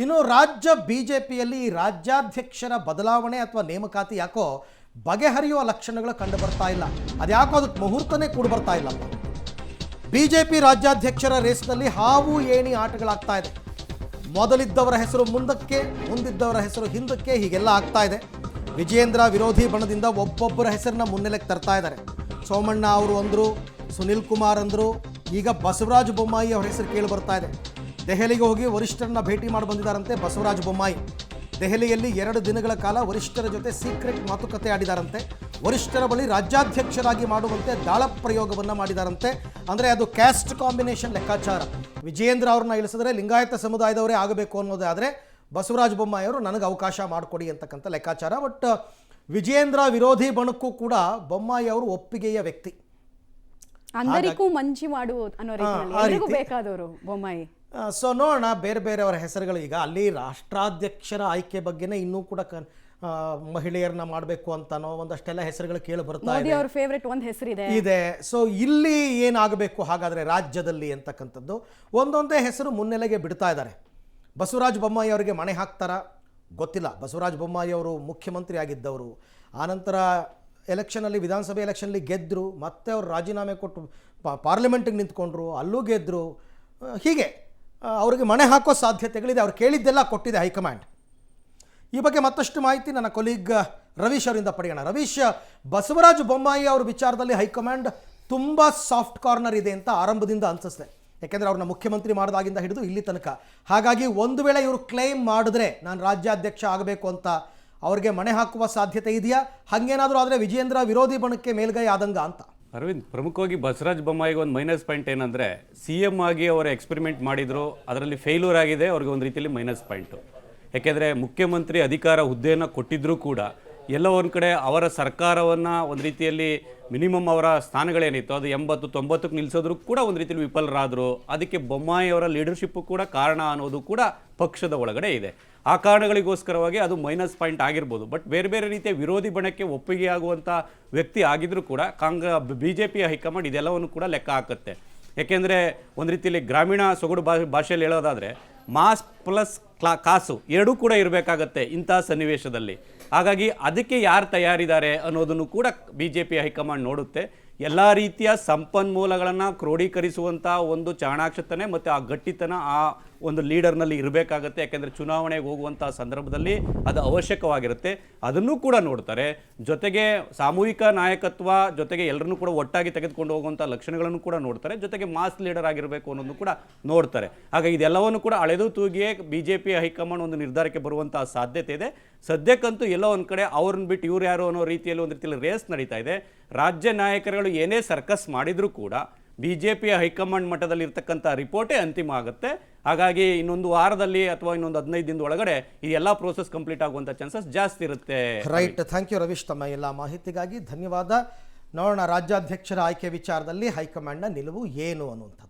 ಇನ್ನು ರಾಜ್ಯ ಬಿಜೆಪಿಯಲ್ಲಿ ರಾಜ್ಯಾಧ್ಯಕ್ಷರ ಬದಲಾವಣೆ ಅಥವಾ ನೇಮಕಾತಿ ಯಾಕೋ ಬಗೆಹರಿಯುವ ಲಕ್ಷಣಗಳು ಕಂಡು ಬರ್ತಾ ಇಲ್ಲ. ಅದ್ಯಾಕೋ ಅದಕ್ಕೆ ಮುಹೂರ್ತನೇ ಕೂಡ ಬರ್ತಾ ಇಲ್ಲ. ಬಿಜೆಪಿ ರಾಜ್ಯಾಧ್ಯಕ್ಷರ ರೇಸ್ನಲ್ಲಿ ಹಾವು ಏಣಿ ಆಟಗಳಾಗ್ತಾ ಇದೆ. ಮೊದಲಿದ್ದವರ ಹೆಸರು ಮುಂದಕ್ಕೆ, ಮುಂದಿದ್ದವರ ಹೆಸರು ಹಿಂದಕ್ಕೆ, ಹೀಗೆಲ್ಲ ಆಗ್ತಾ ಇದೆ. ವಿಜಯೇಂದ್ರ ವಿರೋಧಿ ಬಣದಿಂದ ಒಬ್ಬೊಬ್ಬರ ಹೆಸರನ್ನ ಮುನ್ನೆಲೆಗೆ ತರ್ತಾ ಇದ್ದಾರೆ. ಸೋಮಣ್ಣ ಅವರು ಅಂದರು, ಸುನಿಲ್ ಕುಮಾರ್ ಅಂದರು, ಈಗ ಬಸವರಾಜ ಬೊಮ್ಮಾಯಿ ಅವರ ಹೆಸರು ಕೇಳಿ ಬರ್ತಾ ಇದೆ. ದೆಹಲಿಗೆ ಹೋಗಿ ವರಿಷ್ಠರನ್ನ ಭೇಟಿ ಮಾಡಿ ಬಂದಿದ್ದಾರಂತೆ ಬಸವರಾಜ ಬೊಮ್ಮಾಯಿ. ದೆಹಲಿಯಲ್ಲಿ 2 ದಿನಗಳ ಕಾಲ ವರಿಷ್ಠರ ಜೊತೆ ಸೀಕ್ರೆಟ್ ಮಾತುಕತೆ ಆಡಿದಾರಂತೆ. ವರಿಷ್ಠರ ಬಳಿ ರಾಜ್ಯಾಧ್ಯಕ್ಷರಾಗಿ ಮಾಡುವಂತೆ ದಾಳ ಪ್ರಯೋಗವನ್ನು ಮಾಡಿದಾರಂತೆ. ಅಂದರೆ ಅದು ಕ್ಯಾಸ್ಟ್ ಕಾಂಬಿನೇಷನ್ ಲೆಕ್ಕಾಚಾರ. ವಿಜಯೇಂದ್ರ ಅವ್ರನ್ನ ಇಳಿಸಿದ್ರೆ ಲಿಂಗಾಯತ ಸಮುದಾಯದವರೇ ಆಗಬೇಕು ಅನ್ನೋದೇ ಆದರೆ ಬಸವರಾಜ ಬೊಮ್ಮಾಯಿ ಅವರು ನನಗೆ ಅವಕಾಶ ಮಾಡಿಕೊಡಿ ಅಂತಕ್ಕಂಥ ಲೆಕ್ಕಾಚಾರ. ಬಟ್ ವಿಜಯೇಂದ್ರ ವಿರೋಧಿ ಬಣಕ್ಕೂ ಕೂಡ ಬೊಮ್ಮಾಯಿ ಅವರು ಒಪ್ಪಿಗೆಯ ವ್ಯಕ್ತಿ. అందరికీ మంచి వాడు ಅನ್ನೋ ರೀತಿಯಲ್ಲಿ ಎಲ್ಲರಿಗೂ ಬೇಕಾದವರು ಬೊಮ್ಮಾಯಿ. ಸೊ ನೋಡೋಣ ಬೇರೆ ಬೇರೆಯವರ ಹೆಸರುಗಳು. ಈಗ ಅಲ್ಲಿ ರಾಷ್ಟ್ರಾಧ್ಯಕ್ಷರ ಆಯ್ಕೆ ಬಗ್ಗೆನೇ ಇನ್ನೂ ಕೂಡ ಮಹಿಳೆಯರನ್ನ ಮಾಡಬೇಕು ಅಂತಾನೋ ಒಂದಷ್ಟೆಲ್ಲ ಹೆಸರುಗಳು ಕೇಳಿ ಬರ್ತಾ ಇದೆ. ಅವ್ರ ಫೇವರೇಟ್ ಒಂದು ಹೆಸರಿದೆ ಇದೆ. ಸೊ ಇಲ್ಲಿ ಏನಾಗಬೇಕು ಹಾಗಾದರೆ ರಾಜ್ಯದಲ್ಲಿ ಅಂತಕ್ಕಂಥದ್ದು ಒಂದೊಂದೇ ಹೆಸರು ಮುನ್ನೆಲೆಗೆ ಬಿಡ್ತಾ ಇದ್ದಾರೆ. ಬಸವರಾಜ ಬೊಮ್ಮಾಯಿ ಅವರಿಗೆ ಮಣೆ ಹಾಕ್ತಾರ ಗೊತ್ತಿಲ್ಲ. ಬಸವರಾಜ ಬೊಮ್ಮಾಯಿ ಅವರು ಮುಖ್ಯಮಂತ್ರಿ ಆಗಿದ್ದವರು, ಆನಂತರ ಎಲೆಕ್ಷನಲ್ಲಿ ವಿಧಾನಸಭೆ ಎಲೆಕ್ಷನ್ಲಿ ಗೆದ್ದರು, ಮತ್ತೆ ಅವರು ರಾಜೀನಾಮೆ ಕೊಟ್ಟು ಪಾರ್ಲಿಮೆಂಟಿಗೆ ನಿಂತ್ಕೊಂಡ್ರು, ಅಲ್ಲೂ ಗೆದ್ದರು. ಹೀಗೆ ಅವ್ರಿಗೆ ಮಣೆ ಹಾಕೋ ಸಾಧ್ಯತೆಗಳಿದೆ. ಅವ್ರು ಕೇಳಿದ್ದೆಲ್ಲ ಕೊಟ್ಟಿದೆ ಹೈಕಮಾಂಡ್. ಈ ಬಗ್ಗೆ ಮತ್ತಷ್ಟು ಮಾಹಿತಿ ನನ್ನ ಕೊಲೀಗ್ ರವೀಶ್ ಅವರಿಂದ ಪಡೆಯೋಣ. ರವೀಶ್, ಬಸವರಾಜ ಬೊಮ್ಮಾಯಿ ಅವ್ರ ವಿಚಾರದಲ್ಲಿ ಹೈಕಮಾಂಡ್ ತುಂಬ ಸಾಫ್ಟ್ ಕಾರ್ನರ್ ಇದೆ ಅಂತ ಆರಂಭದಿಂದ ಅನಿಸುತ್ತೆ. ಯಾಕೆಂದರೆ ಅವ್ರನ್ನ ಮುಖ್ಯಮಂತ್ರಿ ಮಾಡಿದಾಗಿಂದ ಹಿಡಿದು ಇಲ್ಲಿ ತನಕ. ಹಾಗಾಗಿ ಒಂದು ವೇಳೆ ಇವರು ಕ್ಲೈಮ್ ಮಾಡಿದ್ರೆ ನಾನು ರಾಜ್ಯಾಧ್ಯಕ್ಷ ಆಗಬೇಕು ಅಂತ ಅವ್ರಿಗೆ ಮಣೆ ಹಾಕುವ ಸಾಧ್ಯತೆ ಇದೆಯಾ? ಹಾಗೇನಾದರೂ ಆದರೆ ವಿಜಯೇಂದ್ರ ವಿರೋಧಿ ಬಣಕ್ಕೆ ಮೇಲ್ಗೈ ಆದಂಗ ಅಂತ. ಅರವಿಂದ್, ಪ್ರಮುಖವಾಗಿ ಬಸವರಾಜ ಬೊಮ್ಮಾಯಿಗೆ ಒಂದು ಮೈನಸ್ ಪಾಯಿಂಟ್ ಏನಂದರೆ CM ಆಗಿ ಅವರು ಎಕ್ಸ್ಪೆರಿಮೆಂಟ್ ಮಾಡಿದ್ರು, ಅದರಲ್ಲಿ ಫೇಲ್ಯೂರ್ ಆಗಿದೆ. ಅವ್ರಿಗೆ ಒಂದು ರೀತಿಯಲ್ಲಿ ಮೈನಸ್ ಪಾಯಿಂಟು. ಯಾಕೆಂದರೆ ಮುಖ್ಯಮಂತ್ರಿ ಅಧಿಕಾರ ಹುದ್ದೆಯನ್ನು ಕೊಟ್ಟಿದ್ದರೂ ಕೂಡ ಎಲ್ಲ ಒಂದು ಕಡೆ ಅವರ ಸರ್ಕಾರವನ್ನು ಒಂದು ರೀತಿಯಲ್ಲಿ ಮಿನಿಮಮ್ ಅವರ ಸ್ಥಾನಗಳೇನಿತ್ತು ಅದು 80-90ಕ್ಕೆ ನಿಲ್ಲಿಸೋದ್ರೂ ಕೂಡ ಒಂದು ರೀತಿಯಲ್ಲಿ ವಿಫಲರಾದರು. ಅದಕ್ಕೆ ಬೊಮ್ಮಾಯಿ ಅವರ ಲೀಡರ್ಶಿಪ್ಪು ಕೂಡ ಕಾರಣ ಅನ್ನೋದು ಕೂಡ ಪಕ್ಷದ ಒಳಗಡೆ ಇದೆ. ಆ ಕಾರಣಗಳಿಗೋಸ್ಕರವಾಗಿ ಅದು ಮೈನಸ್ ಪಾಯಿಂಟ್ ಆಗಿರ್ಬೋದು. ಬಟ್ ಬೇರೆ ಬೇರೆ ರೀತಿಯ ವಿರೋಧಿ ಬಣಕ್ಕೆ ಒಪ್ಪಿಗೆ ಆಗುವಂಥ ವ್ಯಕ್ತಿ ಆಗಿದ್ರೂ ಕೂಡ BJP ಹೈಕಮಾಂಡ್ ಇದೆಲ್ಲವನ್ನು ಕೂಡ ಲೆಕ್ಕ ಹಾಕುತ್ತೆ. ಯಾಕೆಂದರೆ ಒಂದು ರೀತಿಯಲ್ಲಿ ಗ್ರಾಮೀಣ ಸೊಗಡು ಭಾಷೆಯಲ್ಲಿ ಹೇಳೋದಾದರೆ ಮಾಸ್ ಪ್ಲಸ್ ಕಾಸು ಎರಡೂ ಕೂಡ ಇರಬೇಕಾಗತ್ತೆ ಇಂಥ ಸನ್ನಿವೇಶದಲ್ಲಿ. ಹಾಗಾಗಿ ಅದಕ್ಕೆ ಯಾರು ತಯಾರಿದ್ದಾರೆ ಅನ್ನೋದನ್ನು ಕೂಡ BJP ಹೈಕಮಾಂಡ್ ನೋಡುತ್ತೆ. ಎಲ್ಲ ರೀತಿಯ ಸಂಪನ್ಮೂಲಗಳನ್ನು ಕ್ರೋಢೀಕರಿಸುವಂಥ ಒಂದು ಚಾಣಾಕ್ಷತನೆ ಮತ್ತು ಆ ಗಟ್ಟಿತನ ಆ ಒಂದು ಲೀಡರ್ನಲ್ಲಿ ಇರಬೇಕಾಗತ್ತೆ. ಯಾಕೆಂದರೆ ಚುನಾವಣೆಗೆ ಹೋಗುವಂಥ ಸಂದರ್ಭದಲ್ಲಿ ಅದು ಅವಶ್ಯಕವಾಗಿರುತ್ತೆ. ಅದನ್ನು ಕೂಡ ನೋಡ್ತಾರೆ. ಜೊತೆಗೆ ಸಾಮೂಹಿಕ ನಾಯಕತ್ವ, ಜೊತೆಗೆ ಎಲ್ಲರನ್ನೂ ಕೂಡ ಒಟ್ಟಾಗಿ ತೆಗೆದುಕೊಂಡು ಹೋಗುವಂಥ ಲಕ್ಷಣಗಳನ್ನು ಕೂಡ ನೋಡ್ತಾರೆ. ಜೊತೆಗೆ ಮಾಸ್ ಲೀಡರ್ ಆಗಿರಬೇಕು ಅನ್ನೋದನ್ನು ಕೂಡ ನೋಡ್ತಾರೆ. ಹಾಗಾಗಿ ಇದೆಲ್ಲವನ್ನು ಕೂಡ ಅಳೆದು ತೂಗಿಯೇ BJP ಹೈಕಮಾಂಡ್ ಒಂದು ನಿರ್ಧಾರಕ್ಕೆ ಬರುವಂಥ ಸಾಧ್ಯತೆ ಇದೆ. ಸದ್ಯಕ್ಕಂತೂ ಎಲ್ಲೋ ಒಂದು ಕಡೆ ಅವ್ರನ್ನ ಬಿಟ್ಟು ಇವ್ರು ಯಾರು ಅನ್ನೋ ರೀತಿಯಲ್ಲಿ ಒಂದು ರೀತಿಯಲ್ಲಿ ರೇಸ್ ನಡೀತಾ ಇದೆ. ರಾಜ್ಯ ನಾಯಕರುಗಳು ಏನೇ ಸರ್ಕಸ್ ಮಾಡಿದರೂ ಕೂಡ BJP ಹೈಕಮಾಂಡ್ ಮಟ್ಟದಲ್ಲಿ ಇರ್ತಕ್ಕಂಥ ರಿಪೋರ್ಟೇ ಅಂತಿಮ ಆಗುತ್ತೆ. ಹಾಗಾಗಿ ಇನ್ನೊಂದು ವಾರದಲ್ಲಿ ಅಥವಾ ಇನ್ನೊಂದು 15 ದಿನದ ಒಳಗಡೆ ಈ ಎಲ್ಲ ಪ್ರೋಸೆಸ್ ಕಂಪ್ಲೀಟ್ ಆಗುವಂಥ ಚಾನ್ಸಸ್ ಜಾಸ್ತಿ ಇರುತ್ತೆ. ರೈಟ್, ಥ್ಯಾಂಕ್ ಯು ರವೀಶ್, ತಮ್ಮ ಎಲ್ಲ ಮಾಹಿತಿಗಾಗಿ ಧನ್ಯವಾದ. ನೋಡೋಣ ರಾಜ್ಯಾಧ್ಯಕ್ಷರ ಆಯ್ಕೆ ವಿಚಾರದಲ್ಲಿ ಹೈಕಮಾಂಡ್ನ ನಿಲುವು ಏನು ಅನ್ನುವಂಥದ್ದು.